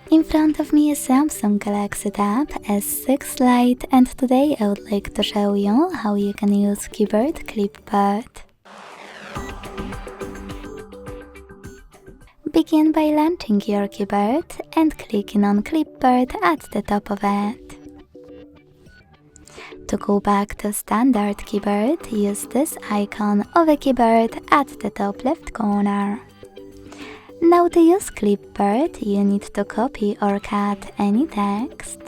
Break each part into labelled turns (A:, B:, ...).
A: In front of me is Samsung Galaxy Tab S6 Lite, and today I would like to show you how you can use keyboard ClipBoard. Begin by launching your keyboard and clicking on ClipBoard at the top of it. To go back to standard keyboard, use this icon of a keyboard at the top left corner. Now to use ClipBoard, you need to copy or cut any text.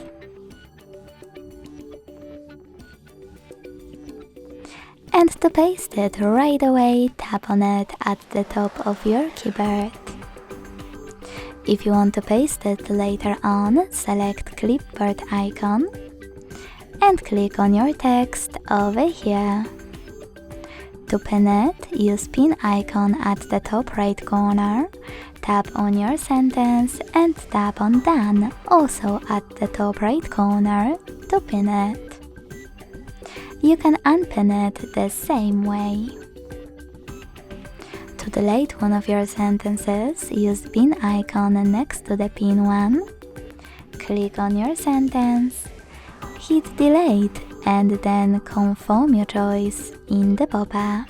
A: And to paste it right away, tap on it at the top of your keyboard. If you want to paste it later on, select ClipBoard icon and click on your text over here. To pin it, use pin icon at the top right corner, tap on your sentence and tap on done, also at the top right corner, to pin it. You can unpin it the same way. To delete one of your sentences, use pin icon next to the pin one, click on your sentence, hit delete and then confirm your choice in the pop-up.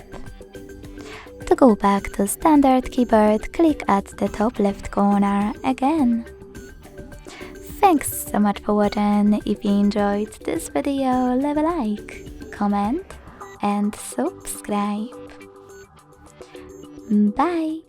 A: To go back to standard keyboard, click at the top left corner again. Thanks so much for watching. If you enjoyed this video, leave a like, comment and subscribe. Bye!